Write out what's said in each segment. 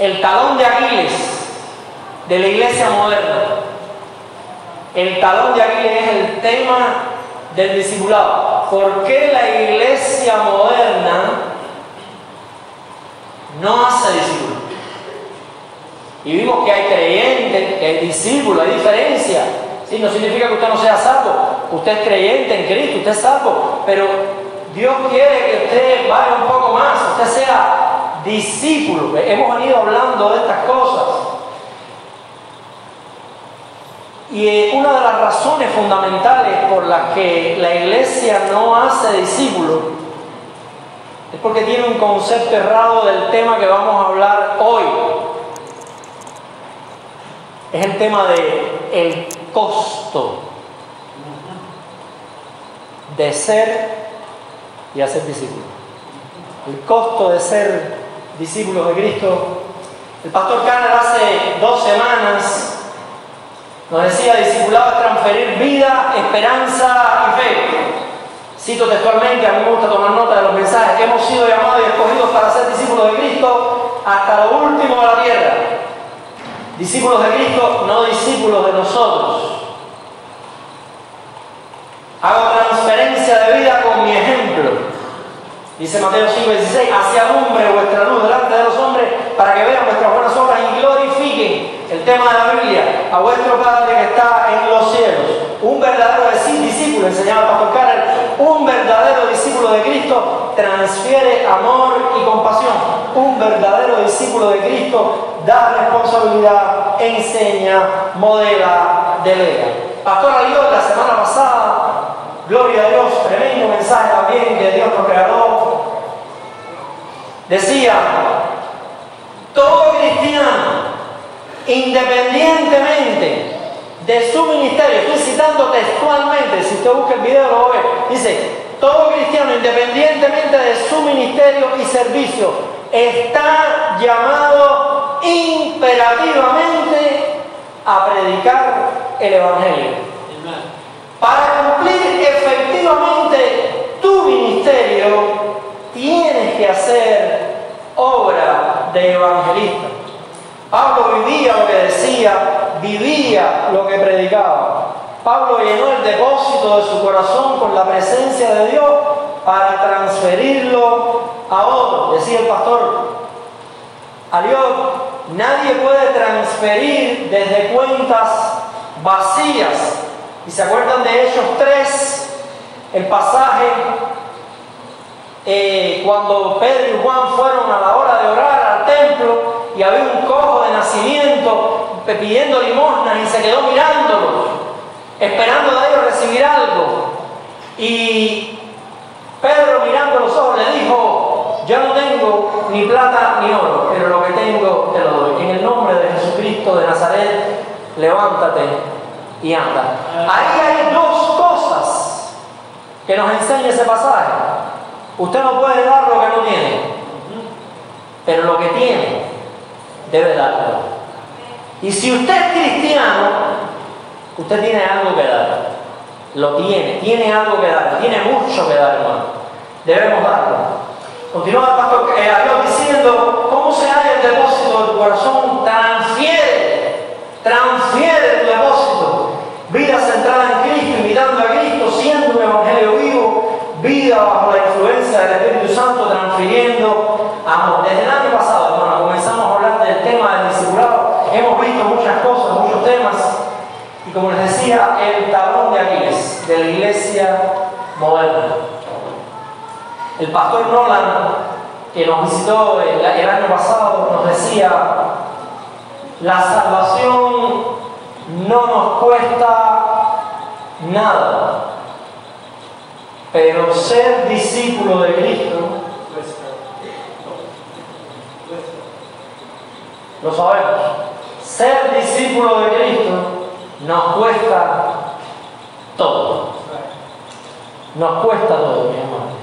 el talón de Aquiles de la iglesia moderna. El talón de Aquiles es el tema del discipulado. ¿Por qué la iglesia moderna no hace discípulos? Y vimos que hay creyentes, que hay discípulos, hay diferencia. ¿Sí? No significa que usted no sea salvo. Usted es creyente en Cristo, usted es salvo. Pero Dios quiere que usted vaya un poco más, usted sea discípulo. Hemos venido hablando de estas cosas. Y una de las razones fundamentales por las que la iglesia no hace discípulos es porque tiene un concepto errado del tema que vamos a hablar hoy. Es el tema del costo de ser y hacer discípulos. El costo de ser discípulos de Cristo. El pastor Canner hace 2 semanas nos decía: discipulado es transferir vida, esperanza y fe. Cito textualmente, a mí me gusta tomar nota de los mensajes: que hemos sido llamados y escogidos para ser discípulos de Cristo hasta lo último de la tierra. Discípulos de Cristo, no discípulos de nosotros. Hago transferencia de vida con mi ejemplo. Dice Mateo 5:16: así alumbre vuestra luz delante de los hombres, para que vean vuestras buenas obras y glorifiquen, el tema de la Biblia, a vuestro Padre que está en los cielos. Un verdadero discípulo, enseñaba el pastor Carter, un verdadero discípulo de Cristo transfiere amor y compasión. Un verdadero discípulo de Cristo da responsabilidad, enseña, modela, delega. Pastor Aliot, la semana pasada, gloria a Dios, tremendo mensaje también que Dios nos regaló. Decía: todo cristiano, independientemente de su ministerio, estoy citando textualmente, si usted busca el video lo va a ver, dice: todo cristiano, independientemente de su ministerio y servicio, está llamado imperativamente a predicar el Evangelio. Para cumplir efectivamente tu ministerio, tienes que hacer obra de evangelista. Pablo vivía lo que decía, vivía lo que predicaba. Pablo llenó el depósito de su corazón con la presencia de Dios para transferirlo a otros. Decía el pastor Aliot: nadie puede transferir desde cuentas vacías. ¿Y se acuerdan de Hechos 3? El pasaje cuando Pedro y Juan fueron a la hora de orar al templo y había un cojo de nacimiento pidiendo limosna y se quedó mirándolos, esperando de ellos recibir algo. Y Pedro, mirando los ojos, le dijo: yo no tengo ni plata ni oro, pero lo que tengo te lo doy. En el nombre de Jesucristo de Nazaret, levántate y anda. Ahí hay 2 cosas que nos enseña ese pasaje. Usted no puede dar lo que no tiene, pero lo que tiene debe darlo. Y si usted es cristiano, usted tiene algo que dar. Lo tiene algo que dar, tiene mucho que dar, hermano. Debemos darlo. Continúa el pastor Aliot diciendo: ¿cómo se halla el depósito de tu corazón? Transfiere tu depósito. Vida centrada en Cristo, imitando a Cristo, siendo un evangelio vivo. Vida bajo la influencia del Espíritu Santo, transfiriendo amor. Desde el año pasado, hermano, comenzamos a hablar del tema del discipulado. Hemos visto muchas cosas, muchos temas. Y como les decía, el talón de Aquiles de la iglesia moderna. El pastor Nolan, que nos visitó el año pasado, nos decía: la salvación no nos cuesta nada, pero ser discípulo de Cristo lo sabemos. Ser discípulo de Cristo nos cuesta todo. Nos cuesta todo, mi hermano.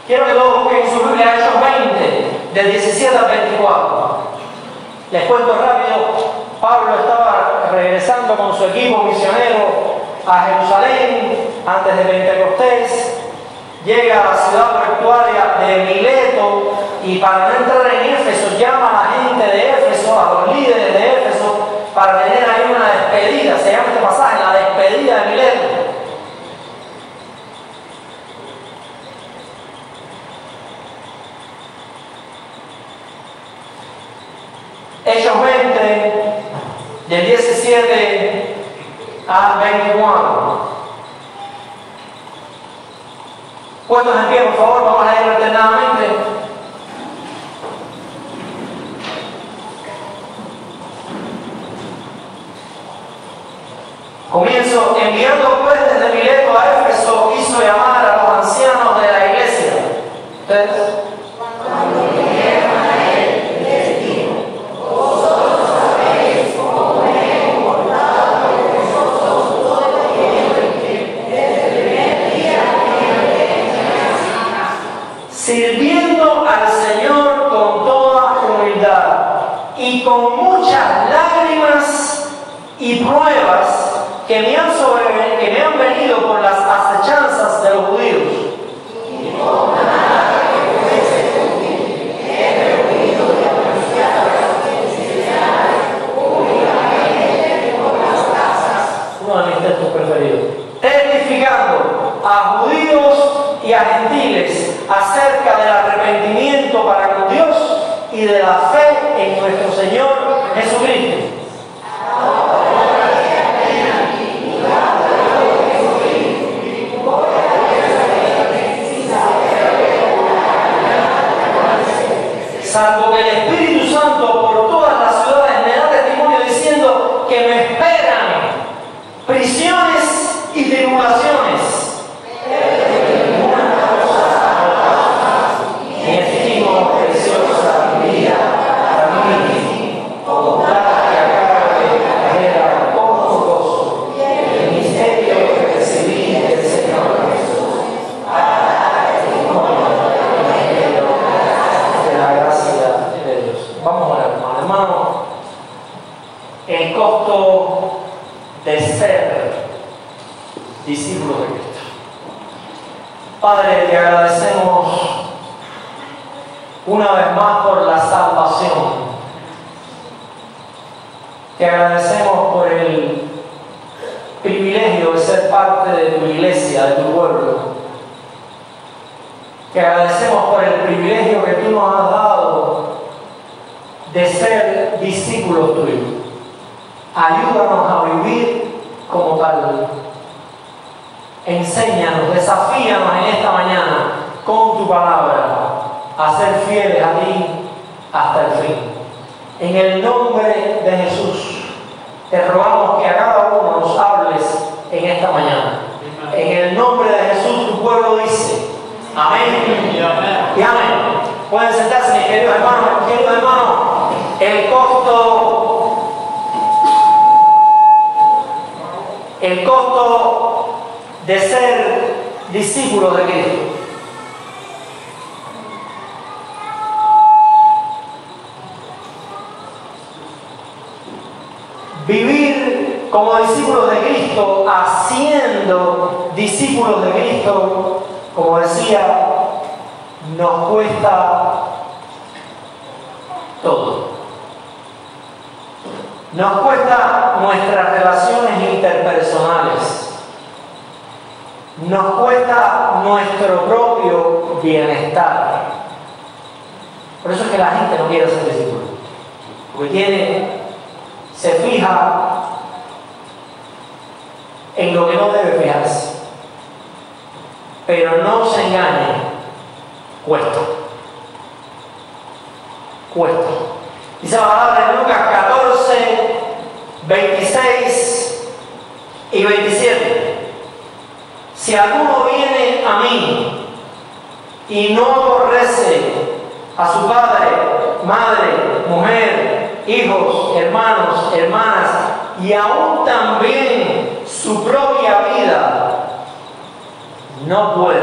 Quiero que todos busquen su Biblia, Hechos 20, del 17 al 24. Les cuento rápido. Pablo estaba regresando con su equipo misionero a Jerusalén antes de Pentecostés. Llega a la ciudad portuaria de Mileto y, para no entrar en Éfeso, llama a la gente de Éfeso se llama este pasaje, la despedida de Mileto. Hechos 20, del 17 al 21. Puestos en pie, por favor, vamos a leer alternadamente. Comienzo. Enviando pues desde Mileto a Éfeso, hizo llamar a los ancianos de la iglesia. Ustedes. Cuando vinieron a él, les dijo: vosotros sabéis cómo me he comportado con vosotros todo el tiempo que desde el primer día que entré en la casa, sirviendo al Señor con toda humildad y con muchas lágrimas y pruebas que me han venido por las acechanzas de los judíos. y con nada que fuese útil, he reunido demasiadas necesidades públicamente por las casas. Uno de mis textos preferidos. Testificando a judíos y a gentiles acerca del arrepentimiento para con Dios y de la fe en nuestro Señor Jesucristo. Salvo que el Espíritu Santo por todas las ciudades me da testimonio diciendo que me esperan prisiones y tribulaciones. Mi estimo preciosa vida para mí, como tal que acabe la carrera con gozo, el misterio que recibí del Señor Jesús, para testimonio de la gracia de Dios. Vamos a orar, hermano. El costo de ser discípulos de Cristo. Padre, te agradecemos una vez más por la salvación. Te agradecemos por el privilegio de ser parte de tu iglesia, de tu pueblo. Te agradecemos por el privilegio que tú nos has dado de ser discípulos tuyos. Ayúdanos a vivir como tal. Enséñanos, desafíanos en esta mañana con tu palabra a ser fieles a ti hasta el fin. En el nombre de Jesús, te rogamos que a cada uno nos hables en esta mañana. En el nombre de Jesús, tu pueblo dice: amén y amén. Pueden sentarse, mis queridos hermanos. Queridos hermanos, el costo de ser discípulos de Cristo. Vivir como discípulos de Cristo, haciendo discípulos de Cristo, como decía, nos cuesta todo. Nos cuesta nuestras relaciones interpersonales. Nos cuesta nuestro propio bienestar. Por eso es que la gente no quiere ser discípulo. Porque se fija en lo que no debe fijarse. Pero no se engañen, cuesta. Cuesta. Dice la palabra en Lucas 14, 26 y 27. Si alguno viene a mí y no aborrece a su padre, madre, mujer, hijos, hermanos, hermanas y aún también su propia vida, no puede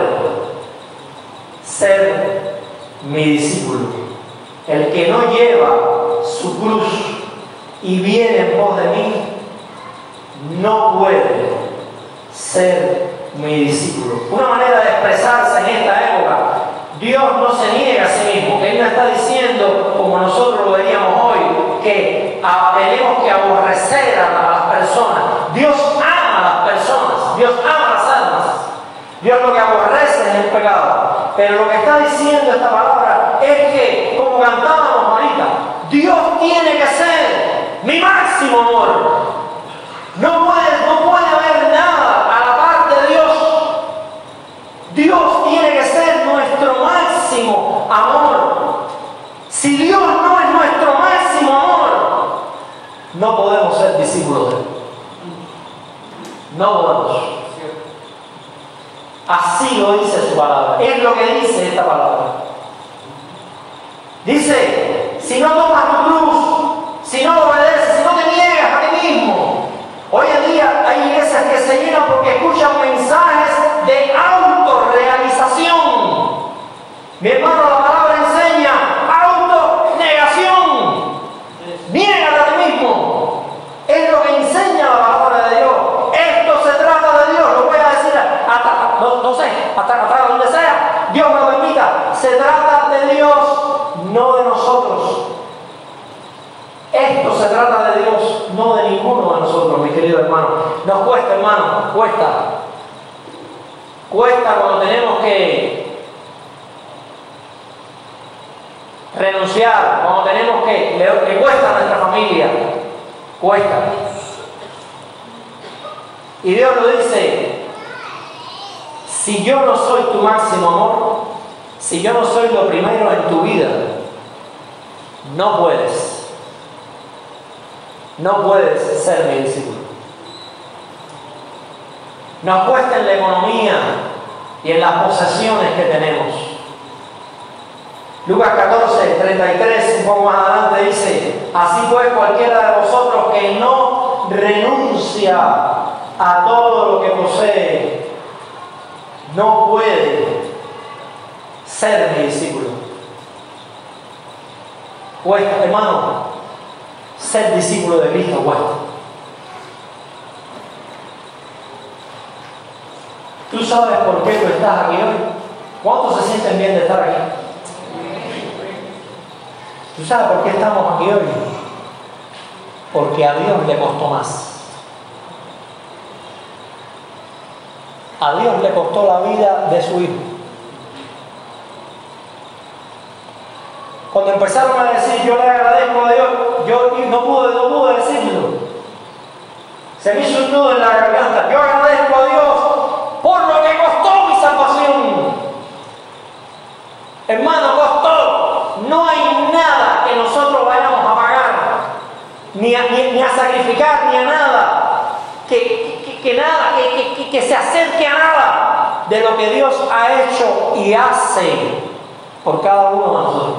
ser mi discípulo. El que no lleva su cruz y viene en pos de mí, no puede ser mi discípulo. Una manera de expresarse en esta época: Dios no se niega a sí mismo. Él no está diciendo, como nosotros lo veríamos hoy, que tenemos que aborrecer a las personas. Dios ama a las personas. Dios ama las almas. Dios lo que aborrece es el pecado. Pero lo que está diciendo esta palabra es que, como cantábamos ahorita, Dios tiene que ser mi máximo amor. No puede haber nada a la parte de Dios. Dios tiene que ser nuestro máximo amor. Si Dios no es nuestro máximo amor, no podemos ser discípulos de Él. No podemos. Así lo dice su palabra. Es lo que dice esta palabra. Dice, si no tomas tu cruz, si no obedeces, si no te niegas a ti mismo. Hoy en día hay iglesias que se llenan porque escuchan mensajes de autorrealización. Mi hermano, la palabra enseña autonegación. Niégate a ti mismo. Es lo que enseña la palabra de Dios. Esto se trata de Dios. Lo voy a decir hasta donde sea. Dios me lo permita. Se trata de Dios, no de nosotros. Esto se trata de Dios, no de ninguno de nosotros, mi querido hermano. Nos cuesta, hermano, cuesta. Cuesta cuando tenemos que renunciar, cuando tenemos que, le cuesta a nuestra familia, cuesta. Y Dios lo dice, si yo no soy tu máximo amor, si yo no soy lo primero en tu vida, no puedes ser mi discípulo. Nos cuesta en la economía y en las posesiones que tenemos. Lucas 14, 33, un poco más adelante dice, así pues cualquiera de vosotros que no renuncia a todo lo que posee, no puede ser mi discípulo. Cuesta, hermano, ser discípulo de Cristo cuesta. ¿Tú sabes por qué tú estás aquí hoy? ¿Cuántos se sienten bien de estar aquí? ¿Tú sabes por qué estamos aquí hoy? Porque a Dios le costó más. A Dios le costó la vida de su hijo. Cuando empezaron a decir yo le agradezco a Dios, yo no pude decirlo. Se me hizo un nudo en la garganta. Yo agradezco a Dios por lo que costó mi salvación. Hermano, costó. No hay nada que nosotros vayamos a pagar, ni a sacrificar, ni a nada, que se acerque a nada de lo que Dios ha hecho y hace por cada uno de nosotros.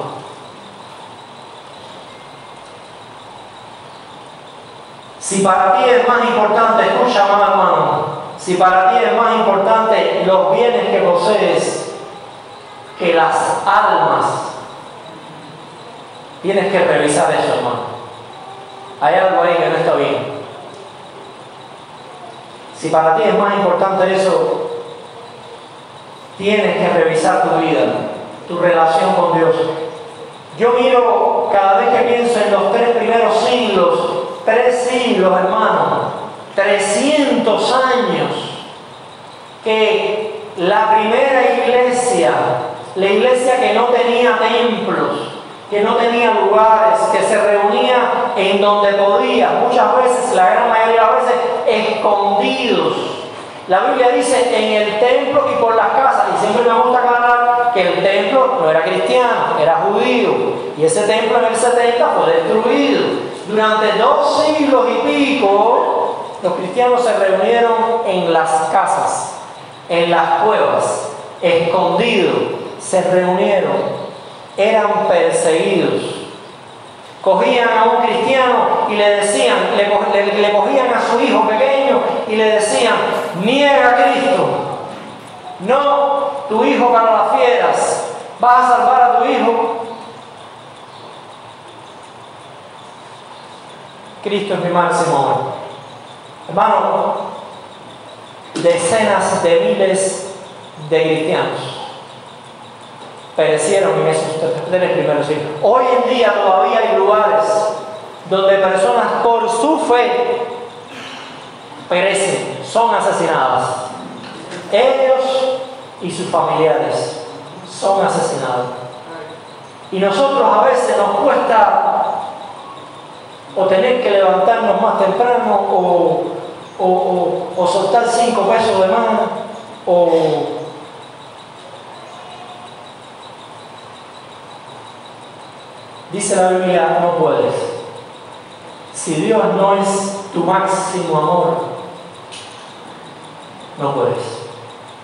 Si para ti es más importante, escucha más, hermano, si para ti es más importante los bienes que posees que las almas, tienes que revisar eso, hermano. Hay algo ahí que no está bien. Si para ti es más importante eso, tienes que revisar tu vida, tu relación con Dios. Yo miro cada vez que pienso en los 3 primeros siglos, 3 siglos, hermano, 300 años, que la primera iglesia, la iglesia que no tenía templos, que no tenía lugares, que se reunía en donde podía, muchas veces, la gran mayoría de las veces, escondidos. La Biblia dice en el templo y por las casas, y siempre me gusta aclarar que el templo no era cristiano, era judío, y ese templo en el 70 fue destruido. Durante 2 siglos y pico, los cristianos se reunieron en las casas, en las cuevas, escondidos, se reunieron. Eran perseguidos. Cogían a un cristiano y le decían, le cogían a su hijo pequeño y le decían, niega a Cristo. No, tu hijo para las fieras. ¿Vas a salvar a tu hijo? Cristo es mi máximo amor. Hermano, decenas de miles de cristianos perecieron en esos 3 primeros siglos. Hoy en día todavía hay lugares donde personas por su fe perecen, son asesinadas. Ellos y sus familiares son asesinados. Y nosotros a veces nos cuesta o tener que levantarnos más temprano o soltar 5 pesos de más dice la Biblia, no puedes. Si Dios no es tu máximo amor, no puedes.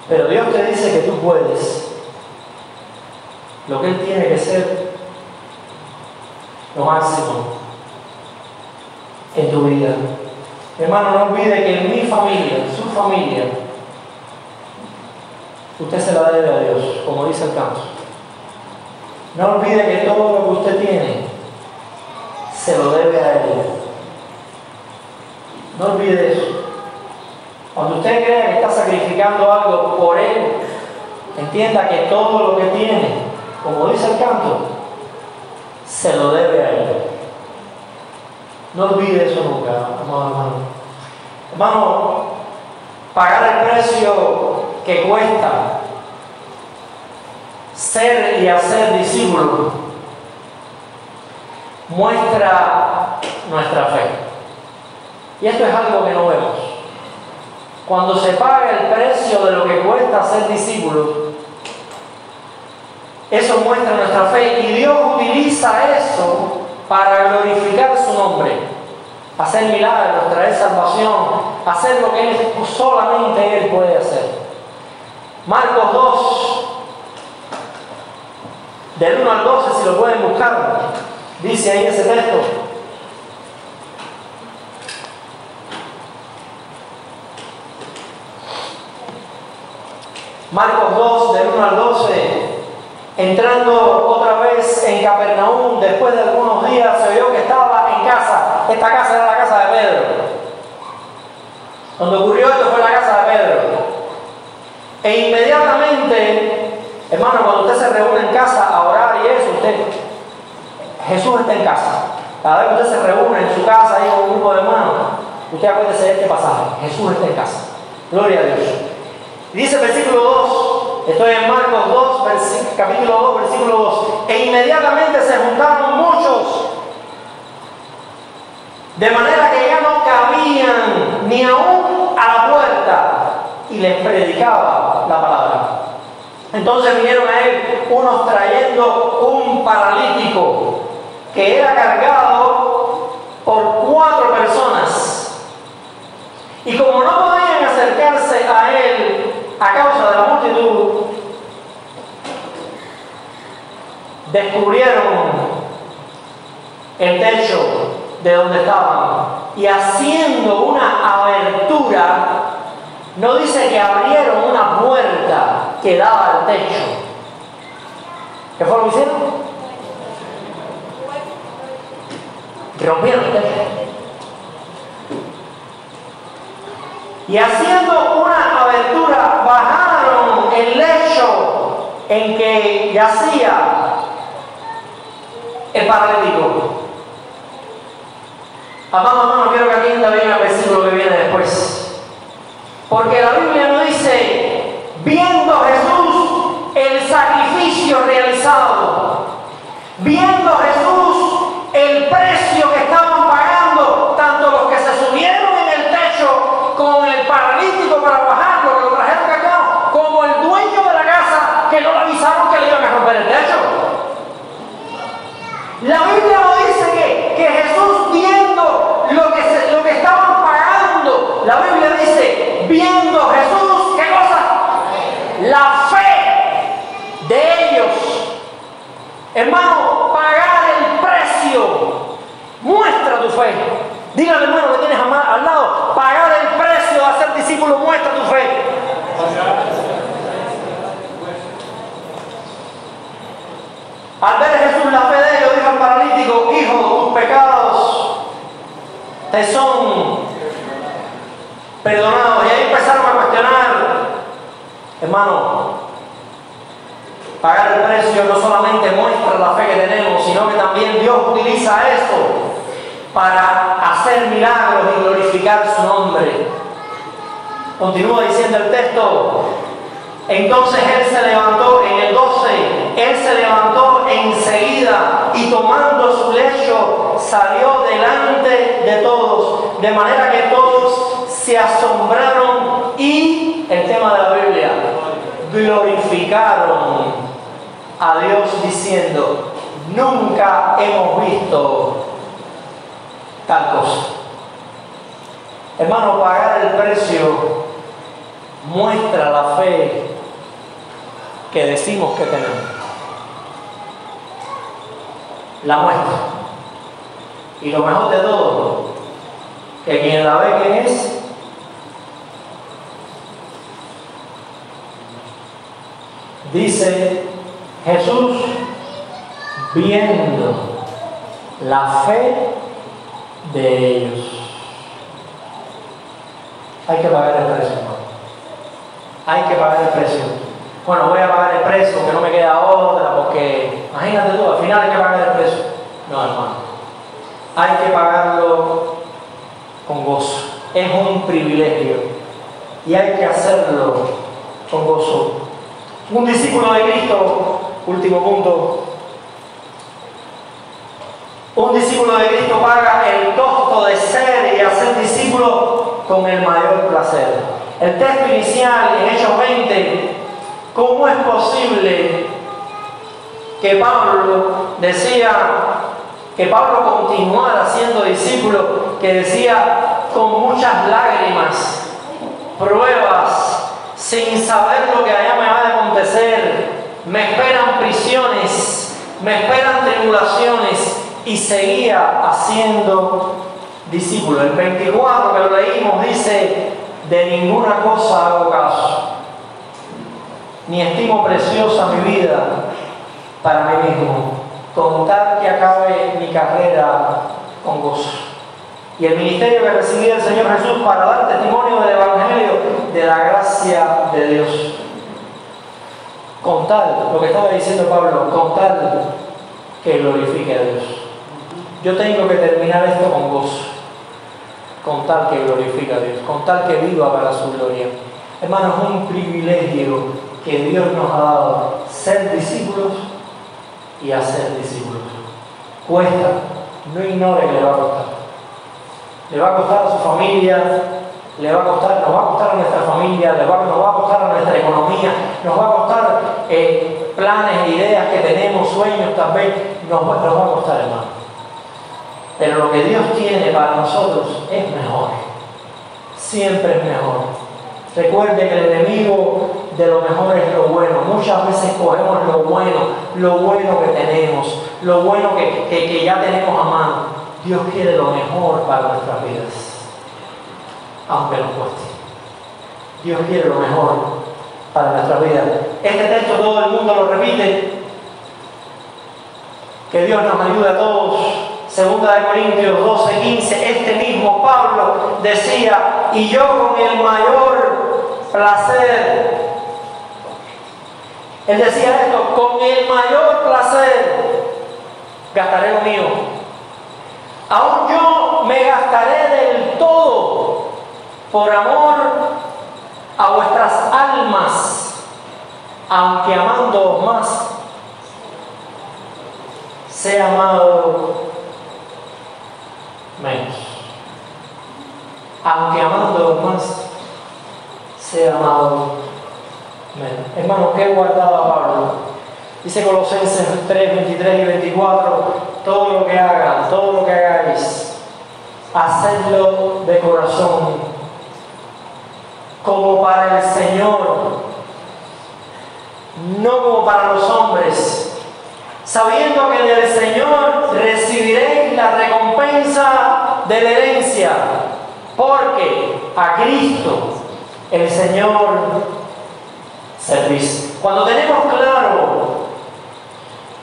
Pero Dios te dice que tú puedes. Lo que Él tiene que ser lo máximo en tu vida. Hermano, no olvide que en mi familia, en su familia, usted se la debe a Dios, como dice el canto. No olvide que todo lo que usted tiene se lo debe a Él. No olvide eso. Cuando usted crea que está sacrificando algo por Él, entienda que todo lo que tiene, como dice el canto, se lo debe a Él. No olvide eso nunca, hermano. Hermano, pagar el precio que cuesta ser y hacer discípulos muestra nuestra fe. Y esto es algo que no vemos. Cuando se paga el precio de lo que cuesta ser discípulos, eso muestra nuestra fe y Dios utiliza eso para glorificar su nombre, hacer milagros, traer salvación, hacer lo que solamente Él puede hacer. Marcos 2, del 1 al 12, si lo pueden buscar, dice ahí ese texto. Marcos 2, del 1 al 12. Entrando otra vez en Capernaum, después de algunos días se oyó que estaba en casa. Esta casa era la casa de Pedro. Donde ocurrió esto fue la casa de Pedro. E inmediatamente, hermano, cuando usted se reúne en casa a orar y eso, Jesús está en casa. Cada vez que usted se reúne en su casa ahí con un grupo de hermanos, usted acuérdese de este pasaje. Jesús está en casa. Gloria a Dios. Y dice el versículo 2, estoy en Marcos 2, capítulo 2, versículo 2. E inmediatamente se juntaron muchos, de manera que ya no cabían ni aún a la puerta, y les predicaba la palabra. Entonces vinieron a él unos trayendo un paralítico que era cargado por 4 personas. Y como no podían acercarse a él a causa de la multitud, descubrieron el techo de donde estaban y haciendo una abertura, no dice que abrieron una puerta que daba al techo. ¿Qué fue lo que hicieron? Rompieron el techo. Y haciendo una abertura, bajaron el lecho en que yacía el paralítico. Amado, quiero que atienda bien al versículo que viene después. Porque la Biblia no dice, viendo Jesús el sacrificio realizado, viendo Jesús el precio que estaban pagando, tanto los que se subieron en el techo con el paralítico para bajarlo, que lo trajeron acá, como el dueño de la casa que no le avisaron que le iban a romper el techo. La Biblia no dice que Jesús viendo lo que estaban pagando, la Biblia dice, viendo Jesús, ¿qué cosa? La fe de ellos. Hermano, pagar el precio muestra tu fe. Dígale, hermano, que tienes al lado, pagar el precio de hacer discípulo muestra tu fe. Al ver Jesús la fe de ellos, dijo al paralítico, hijo, tus pecados te son perdonados. Y ahí empezaron a cuestionar, hermano, pagar el precio no solamente muestra la fe que tenemos, sino que también Dios utiliza esto para hacer milagros y glorificar su nombre. Continúa diciendo el texto. Entonces él se levantó, en el 12, él se levantó enseguida y tomando su lecho salió delante de todos, de manera que todos se asombraron y, el tema de la Biblia, glorificaron a Dios diciendo: nunca hemos visto tal cosa. Hermano, pagar el precio muestra la fe que decimos que tenemos. La muestra. Y lo mejor de todo, que quien la ve, ¿quién es? Dice Jesús, viendo la fe de ellos. Hay que pagar el precio, hermano. Hay que pagar el precio. Bueno, voy a pagar el precio, que no me queda otra, porque imagínate tú, al final hay que pagar el precio. No, hermano. Hay que pagarlo con gozo. Es un privilegio y hay que hacerlo con gozo. Un discípulo de Cristo, último punto. Un discípulo de Cristo paga el costo de ser y hacer discípulo con el mayor placer. El texto inicial en Hechos 20, ¿cómo es posible que Pablo decía, que Pablo continuara siendo discípulo, que decía con muchas lágrimas, pruebas, sin saber lo que allá me va a acontecer, me esperan prisiones, me esperan tribulaciones, y seguía haciendo discípulo? El 24 que lo leímos dice: de ninguna cosa hago caso, ni estimo preciosa mi vida para mí mismo, con tal que acabe mi carrera con gozo. Y el ministerio que recibí del Señor Jesús para dar testimonio del Evangelio, de la gracia de Dios. Con tal, lo que estaba diciendo Pablo, con tal que glorifique a Dios. Yo tengo que terminar esto con gozo, con tal que glorifique a Dios, con tal que viva para su gloria. Hermanos, es un privilegio que Dios nos ha dado, ser discípulos y hacer discípulos. Cuesta, no ignore que le va a costar. Le va a costar a su familia, le va a costar, nos va a costar a nuestra familia, nos va a costar a nuestra economía, nos va a costar planes, ideas que tenemos, sueños también, nos va a costar, hermano. Pero lo que Dios tiene para nosotros es mejor. Siempre es mejor. Recuerde que el enemigo de lo mejor es lo bueno. Muchas veces cogemos lo bueno que tenemos, lo bueno que ya tenemos a mano. Dios quiere lo mejor para nuestras vidas, aunque nos cueste. Dios quiere lo mejor para nuestras vidas. Este texto todo el mundo lo repite. Que Dios nos ayude a todos. Segunda de Corintios 12:15, este mismo Pablo decía: y yo con el mayor placer. Él decía esto: con el mayor placer gastaré lo mío. Aún yo me gastaré del todo por amor a vuestras almas, aunque amándoos más, sea amado menos. Aunque amándoos más, sea amado menos. Hermano, ¿qué guardaba Pablo? Dice Colosenses 3, 23 y 24: todo lo que hagan, todo lo que hagáis, hacedlo de corazón, como para el Señor, no como para los hombres, sabiendo que del Señor recibiréis la recompensa de la herencia, porque a Cristo el Señor servís. Cuando tenemos claro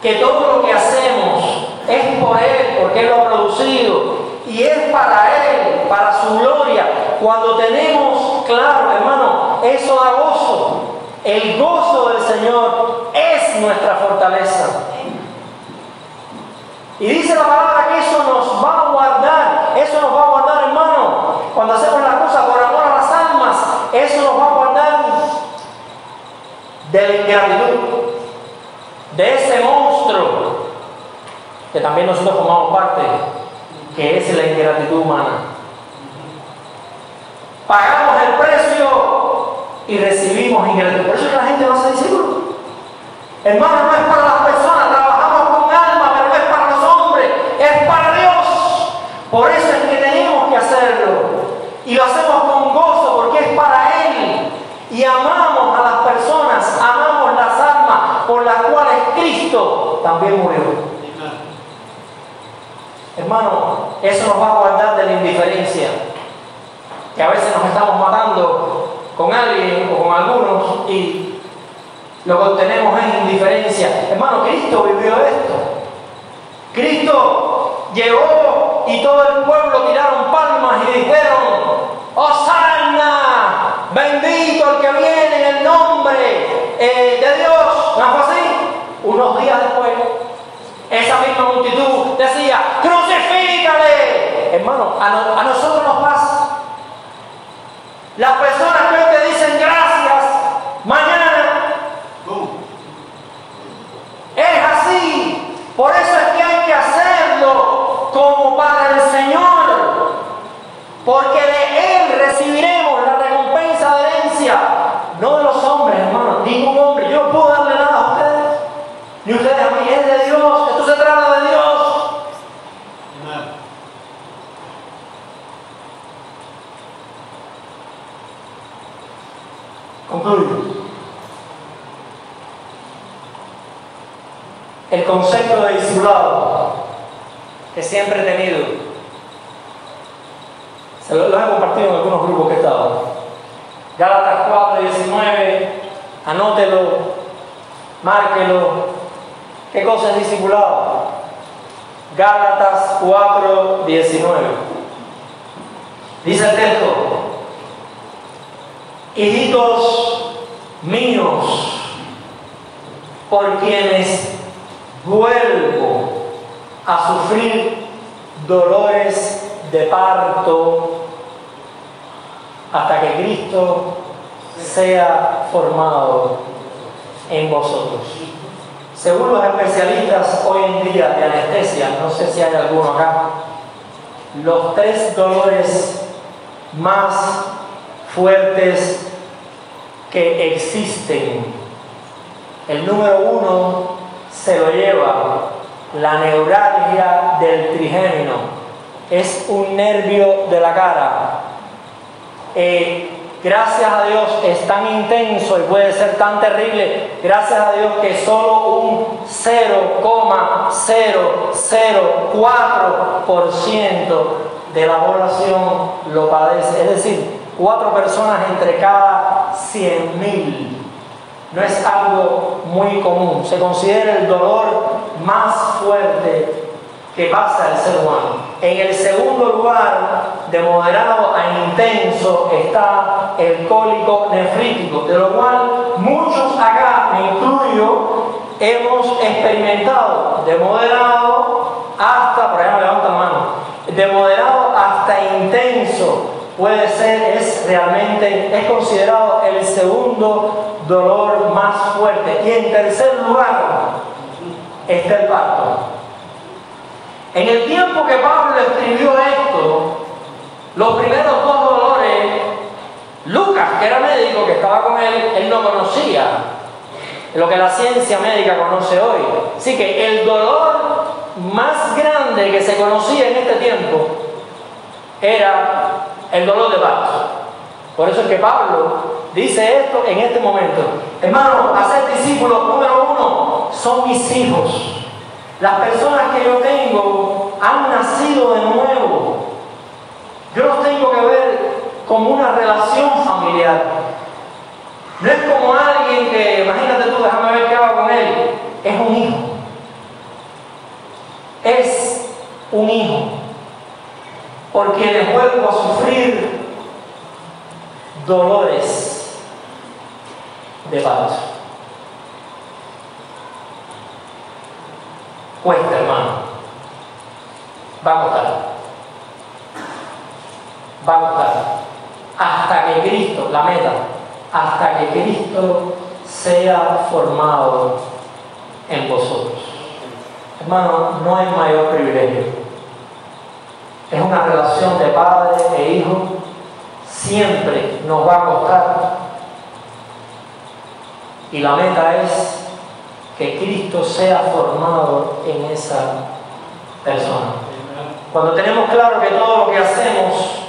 que todo lo que hacemos es por Él, porque Él lo ha producido, y es para Él, para su gloria, cuando tenemos claro, hermano, eso da gozo. El gozo del Señor es nuestra fortaleza. Y dice la palabra que eso nos va a guardar, hermano. Cuando hacemos las cosas por amor a las almas, eso que también nosotros formamos parte, que es la ingratitud humana. Pagamos el precio y recibimos ingratitud. Por eso es que la gente no hace discípulos. Hermano, no es para las personas, trabajamos con alma, pero no es para los hombres, es para Dios. Por eso es que tenemos que hacerlo. Y lo hacemos con gozo porque es para Él. Y amamos a las personas, amamos las almas por las cuales Cristo también murió. Hermano, eso nos va a guardar de la indiferencia. Que a veces nos estamos matando con alguien o con algunos y lo que obtenemos es indiferencia. Hermano, Cristo vivió esto. Cristo llegó y todo el pueblo tiraron palmas y dijeron: ¡Hosanna! ¡Bendito el que viene en el nombre de Dios! ¿No fue así? Unos días después, esa misma multitud decía: ¡Crucifícale! Hermano, a nosotros nos pasa. Las personas que hoy te dicen gracias, mañana es así. Por eso es que hay que hacerlo como para el Señor, porque de Él recibiremos la recompensa de herencia, no de los hombres, hermano. Ningún hombre, yo no puedo darle nada a ustedes, ni ustedes a mí. Es de Dios, esto se trata de Dios. Concluyo. El concepto de discipulado que siempre he tenido, se lo he compartido en algunos grupos que he estado. Gálatas 4:19, anótelo, márquelo. ¿Qué cosa es discipulado? Gálatas 4:19. Dice el texto: hijitos míos, por quienes vuelvo a sufrir dolores de parto hasta que Cristo sea formado en vosotros. Según los especialistas hoy en día de anestesia, no sé si hay alguno acá, los 3 dolores más fuertes que existen, el número 1 se lo lleva la neuralgia del trigémino. Es un nervio de la cara. Gracias a Dios es tan intenso y puede ser tan terrible, gracias a Dios que solo un 0,0004% de la población lo padece. Es decir, 4 personas entre cada 100.000. No es algo muy común. Se considera el dolor más fuerte que pasa al ser humano. En el segundo lugar, de moderado a intenso, está el cólico nefrítico, de lo cual muchos acá, me incluyo, hemos experimentado de moderado hasta, por allá me levanta la mano, de moderado hasta intenso. Puede ser, es considerado el segundo dolor más fuerte. Y en tercer lugar está el parto. En el tiempo que Pablo escribió esto, los primeros 2 dolores, Lucas, que era médico, que estaba con él no conocía lo que la ciencia médica conoce hoy. Así que el dolor más grande que se conocía en este tiempo era el dolor de parto. Por eso es que Pablo dice esto en este momento. Hermano, hacer discípulos, número 1, son mis hijos. Las personas que yo tengo han nacido de nuevo. Yo los tengo que ver como una relación familiar. No es como alguien que, imagínate tú, déjame ver qué hago con él. Es un hijo. Es un hijo. Porque les vuelvo a sufrir dolores de parto. Cuesta, hermano. Va a costar. Va a costar. Hasta que Cristo, la meta, hasta que Cristo sea formado en vosotros. Hermano, no hay mayor privilegio. Es una relación de padre e hijo. Siempre nos va a costar. Y la meta es que Cristo sea formado en esa persona. Cuando tenemos claro que todo lo que hacemos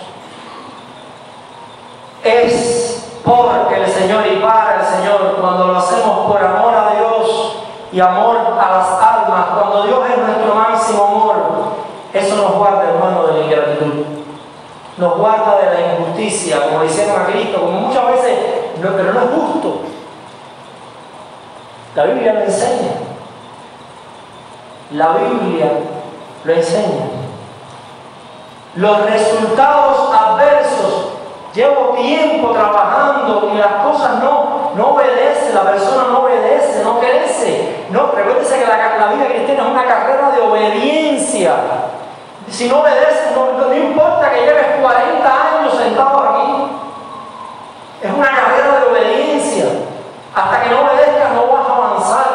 es porque el Señor y para el Señor, cuando lo hacemos por amor a Dios y amor a las almas, cuando Dios es nuestro máximo amor, eso nos guarda, hermano, de la ingratitud, nos guarda de la injusticia, como le hicieron a Cristo, como muchas veces, pero no es justo. La Biblia lo enseña. La Biblia lo enseña. Los resultados adversos. Llevo tiempo trabajando y las cosas no obedecen, la persona no obedece, no crece. No, recuérdese que la vida cristiana es una carrera de obediencia. Si no obedeces, no importa que lleves 40 años sentado aquí. Es una carrera de obediencia. Hasta que no obedezcas no vas a avanzar.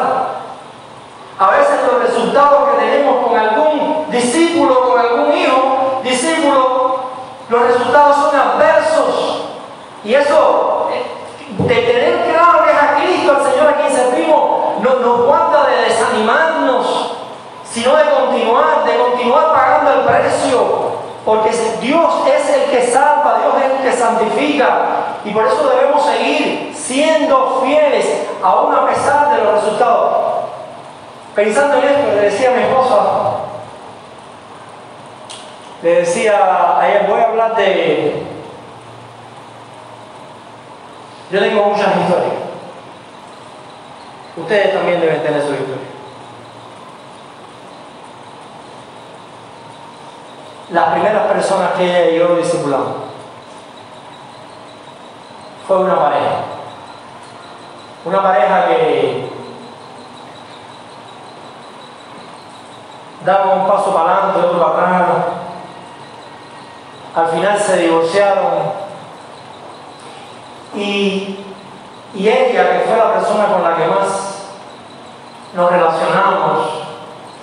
A veces los resultados que tenemos con algún discípulo, con algún hijo, los resultados son adversos. Y eso, de tener claro que es a Cristo, al Señor a quien servimos, nos guarda de desanimarnos, sino de continuar pagando el precio. Porque Dios es el que salva, Dios es el que santifica. Y por eso debemos seguir siendo fieles, aún a pesar de los resultados. Pensando en esto, le decía a mi esposa, ayer voy a hablar de... Yo tengo muchas historias. Ustedes también deben tener su historia. Las primeras personas que ella y yo discipulamos fue una pareja. Una pareja que daba un paso para adelante, otro para atrás. Al final se divorciaron. Y ella, que fue la persona con la que más nos relacionamos,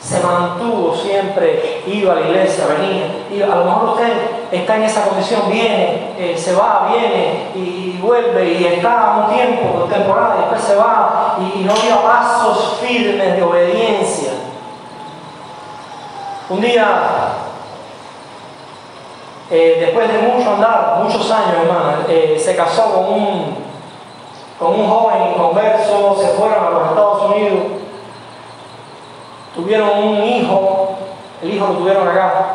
se mantuvo siempre, iba a la iglesia, venía. Y a lo mejor usted está en esa condición, viene, se va, viene y vuelve y está un tiempo, temporada, y después se va y no había pasos firmes de obediencia. Un día, después de mucho andar, muchos años, hermano, se casó con un joven inconverso, se fueron a los Estados Unidos. Tuvieron un hijo, el hijo lo tuvieron acá.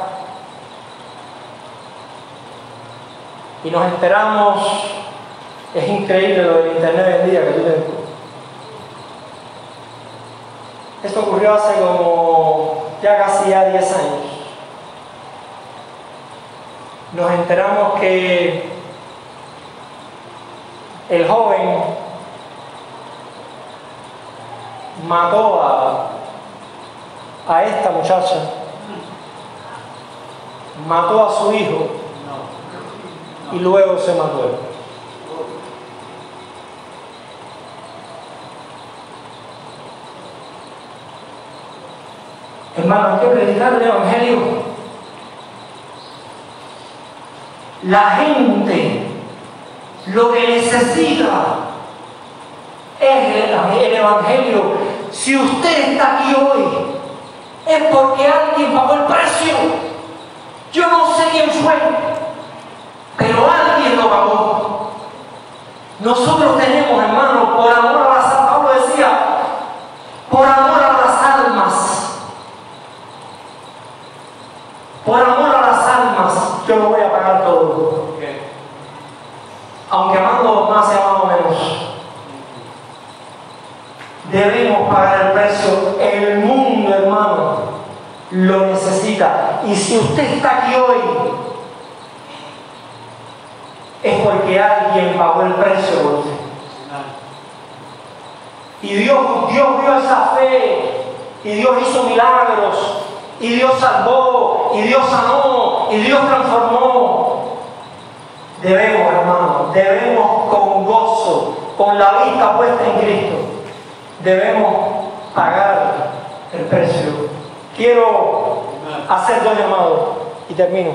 Y nos enteramos, es increíble lo del internet hoy en día que tú tienes. Esto ocurrió hace como casi 10 años. Nos enteramos que el joven mató a esta muchacha, mató a su hijo y luego se mató él. Hermano, hay que predicar el Evangelio. La gente lo que necesita es el Evangelio. Si usted está aquí hoy, es porque alguien pagó el precio. Yo no sé quién fue, pero alguien lo pagó. Nosotros tenemos, hermano, por amor a las almas, Pablo decía, por amor a las almas, por amor a las almas, yo lo voy a pagar todo. Aunque amando más y amando menos, debemos pagar el precio. El mundo, hermano, lo necesita. Y si usted está aquí hoy, es porque alguien pagó el precio por usted. Y Dios vio esa fe, y Dios hizo milagros, y Dios salvó, y Dios sanó, y Dios transformó. Debemos, hermano, con gozo, con la vista puesta en Cristo, debemos pagar el precio quiero hacer dos llamados y termino.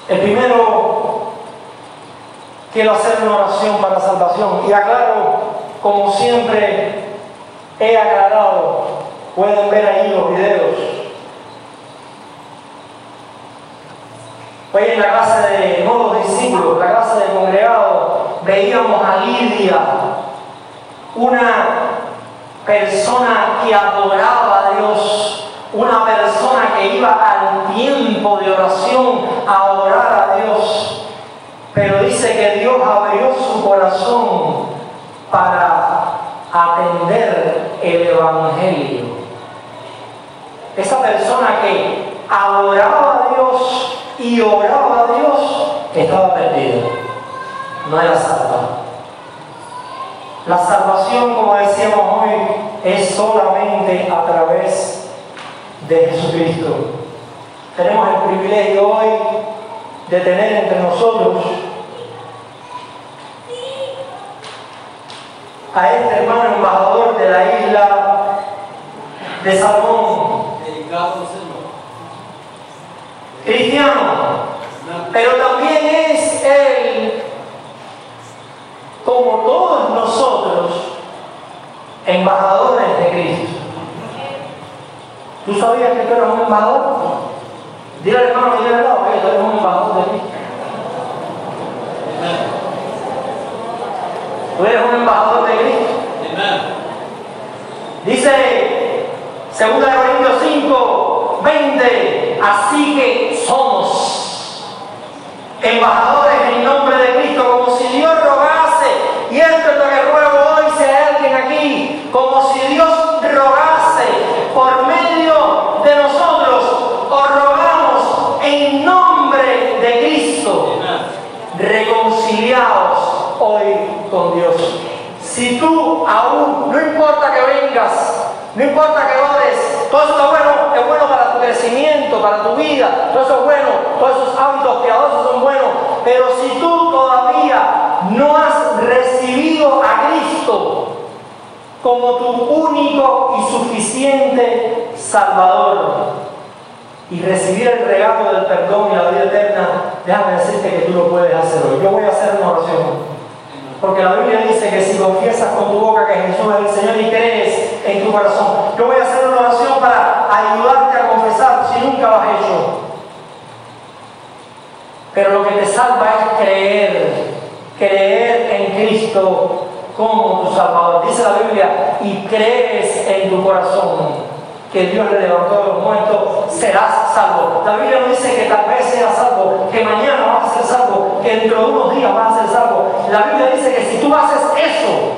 El primero, quiero hacer una oración para salvación y aclaro, como siempre he aclarado, pueden ver ahí los videos. Hoy en la clase de nuevos discípulos, la clase de congregado, veíamos a Lidia, una persona que adoraba a Dios, una persona que iba al tiempo de oración a adorar a Dios, pero dice que Dios abrió su corazón para atender el Evangelio. Esa persona que adoraba a Dios y oraba a Dios estaba perdida, no era salva. La salvación, como decíamos hoy, es solamente a través de Jesucristo. Tenemos el privilegio hoy de tener entre nosotros a este hermano embajador de la isla de Salmón, cristiano, pero también es él, como todos nosotros, embajadores de Cristo. ¿Tú sabías que tú eres un embajador? Dile al hermano que tiene al lado, que tú eres un embajador de Cristo. Tú eres un embajador de Cristo. Dice 2 Corintios 5, 20, así que somos embajadores en nombre de Cristo, como si Dios rogase, y esto es lo que ruego hoy, si hay alguien aquí, como si Dios rogase por medio de nosotros, os rogamos en nombre de Cristo, reconciliaos hoy con Dios. Si tú aún, no importa que vengas, no importa que ores, todo eso es bueno para tu crecimiento, para tu vida, todo eso es bueno, todos esos hábitos piadosos son buenos, pero si tú todavía no has recibido a Cristo como tu único y suficiente Salvador y recibir el regalo del perdón y la vida eterna, déjame decirte que tú lo puedes hacer hoy. Yo voy a hacer una oración. Porque la Biblia dice que si confiesas con tu boca que Jesús es el Señor y crees en tu corazón, yo voy a hacer una oración para ayudarte a confesar si nunca lo has hecho. Pero lo que te salva es creer en Cristo como tu Salvador. Dice la Biblia, y crees en tu corazón que Dios le levantó de los muertos, serás salvo. La Biblia no dice que tal vez seas salvo, que mañana vas a ser salvo, que dentro de unos días vas a ser salvo. La Biblia dice que si tú haces eso,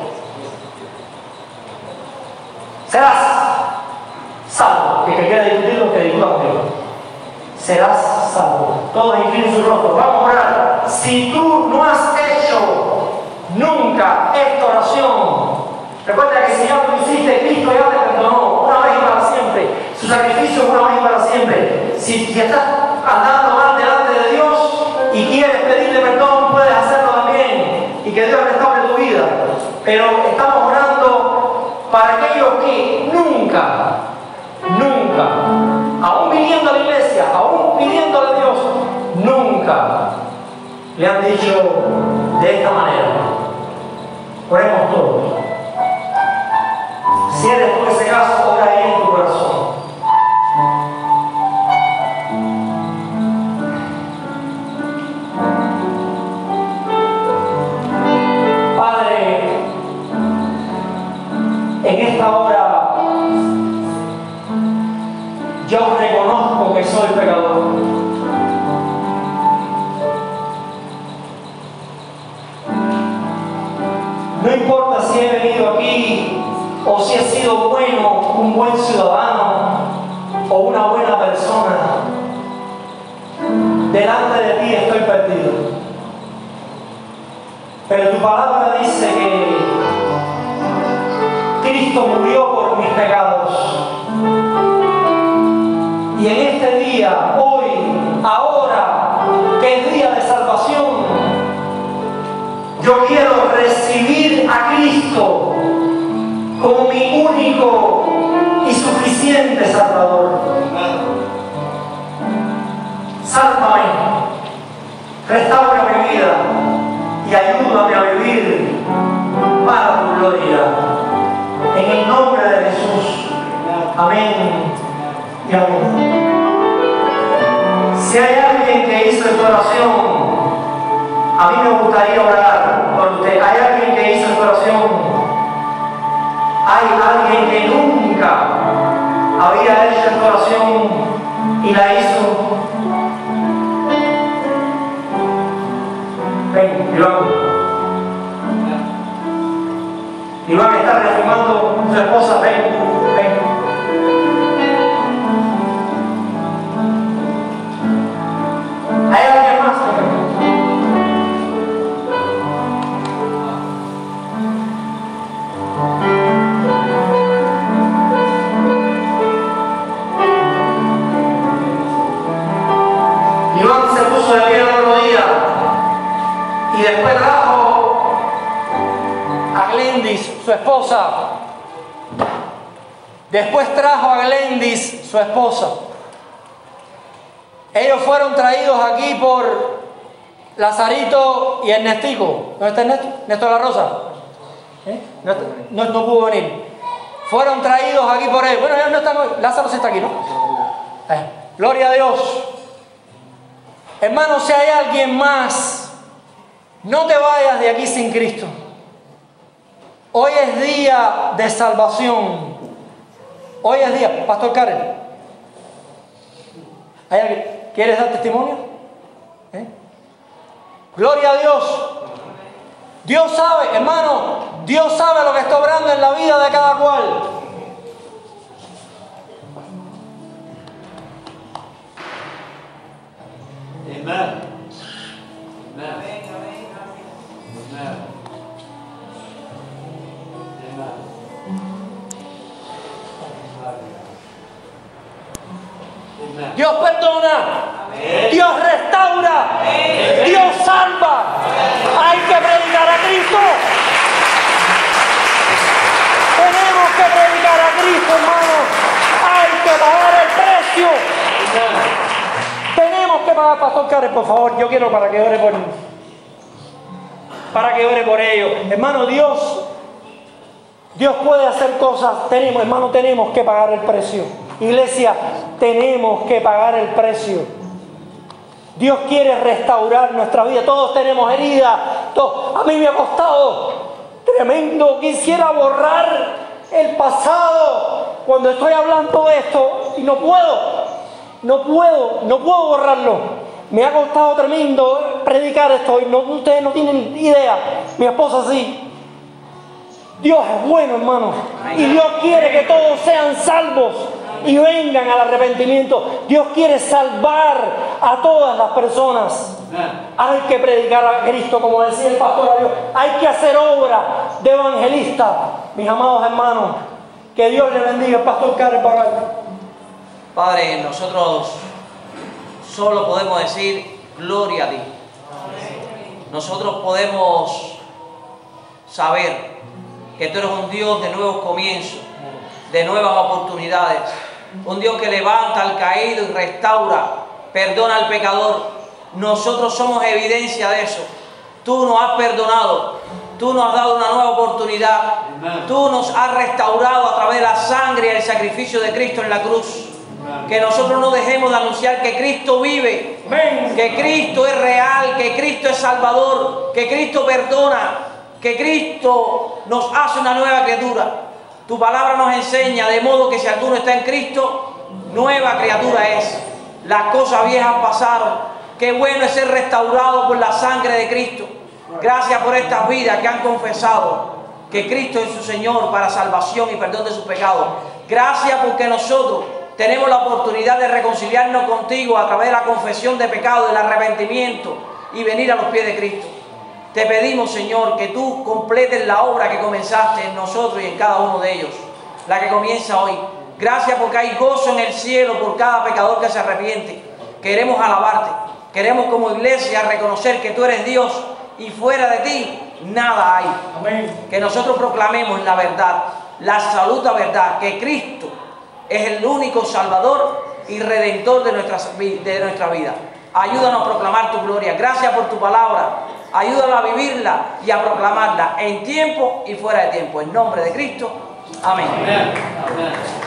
serás salvo. Que quiera discutir lo que discuta contigo. Serás salvo. Todos inclinen su rostro. Vamos a orar. Si tú no has hecho nunca esta oración, recuerda que si ya lo hiciste, Cristo ya te perdonó una vez y para siempre. Su sacrificio es una vez y para siempre. Si estás andando mal delante de Dios y quieres pedirle perdón, puedes hacerlo también y que Dios restaure tu vida. Pero estamos orando para aquellos que nunca, aún viniendo a la iglesia, aún pidiéndole a Dios, nunca le han dicho de esta manera. Oremos todos. Si eres tú ese caso, ora ahí en tu corazón. Padre, en esta hora yo reconozco que soy pecador. No importa si he venido aquí o si he sido bueno, un buen ciudadano o una buena persona, delante de ti estoy perdido. Pero tu palabra dice que Cristo murió por mis pecados. Y en este día, hoy, ahora, que es día de salvación, yo quiero recibir a Cristo único y suficiente Salvador. Sálvame, restaura mi vida y ayúdame a vivir para tu gloria. En el nombre de Jesús. Amén y amén. Si hay alguien que hizo esta oración, a mí me gustaría orar por usted. ¿Hay alguien que hizo esta oración? ¿Hay alguien que nunca había hecho esta oración y la hizo? Ven, Iván. Iván está reafirmando a su esposa. Ven, ven. ¿Hay alguien más? Iván se puso de pie el otro día y después trajo a Glendis, su esposa. Después trajo a Glendis, su esposa. Ellos fueron traídos aquí por Lazarito y Ernestico. ¿Dónde está Ernesto? ¿Néstor La Rosa? No pudo venir. Fueron traídos aquí por él. Bueno, ya no están hoy. Lázaro sí está aquí, ¿no? Gloria a Dios. Hermano, si hay alguien más, no te vayas de aquí sin Cristo. Hoy es día de salvación. Hoy es día. Pastor Karen, ¿hay alguien? ¿Quieres dar testimonio? Gloria a Dios. Dios sabe, hermano, Dios sabe lo que está obrando en la vida de cada cual. Amen. Dios perdona, Dios restaura, Dios salva. Hay que predicar a Cristo. Tenemos que predicar a Cristo, hermano. Hay que pagar el precio. Tenemos que pagar. Pastor Karen, por favor, yo quiero para que ore por ellos. Hermano, Dios puede hacer cosas. Tenemos que pagar el precio. Iglesia, tenemos que pagar el precio. Dios quiere restaurar nuestra vida. Todos tenemos heridas. A mí me ha costado tremendo. Quisiera borrar el pasado cuando estoy hablando de esto y no puedo borrarlo. Me ha costado tremendo predicar esto y ustedes no tienen idea. Mi esposa sí. Dios es bueno, hermano, y Dios quiere que todos sean salvos y vengan al arrepentimiento. Dios quiere salvar a todas las personas. Hay que predicar a Cristo, como decía el pastor a Dios. Hay que hacer obra de evangelista. Mis amados hermanos, que Dios le bendiga. Pastor Karen Barral. Padre, nosotros solo podemos decir gloria a ti. Nosotros podemos saber que tú eres un Dios de nuevos comienzos, de nuevas oportunidades, un Dios que levanta al caído y restaura, perdona al pecador. Nosotros somos evidencia de eso. Tú nos has perdonado, tú nos has dado una nueva oportunidad, tú nos has restaurado a través de la sangre y el sacrificio de Cristo en la cruz. Que nosotros no dejemos de anunciar que Cristo vive, que Cristo es real, que Cristo es Salvador, que Cristo perdona, que Cristo nos hace una nueva criatura. Tu palabra nos enseña de modo que si alguno está en Cristo, nueva criatura es. Las cosas viejas pasaron. Qué bueno es ser restaurado por la sangre de Cristo. Gracias por estas vidas que han confesado que Cristo es su Señor para salvación y perdón de sus pecados. Gracias porque nosotros tenemos la oportunidad de reconciliarnos contigo a través de la confesión de pecado, del arrepentimiento y venir a los pies de Cristo. Te pedimos, Señor, que tú completes la obra que comenzaste en nosotros y en cada uno de ellos, la que comienza hoy. Gracias porque hay gozo en el cielo por cada pecador que se arrepiente. Queremos alabarte, queremos como iglesia reconocer que tú eres Dios y fuera de ti nada hay. Amén. Que nosotros proclamemos la verdad, la absoluta verdad, que Cristo es el único Salvador y Redentor de nuestra vida. Ayúdanos a proclamar tu gloria. Gracias por tu palabra. Ayúdanos a vivirla y a proclamarla en tiempo y fuera de tiempo. En nombre de Cristo. Amén. Amén.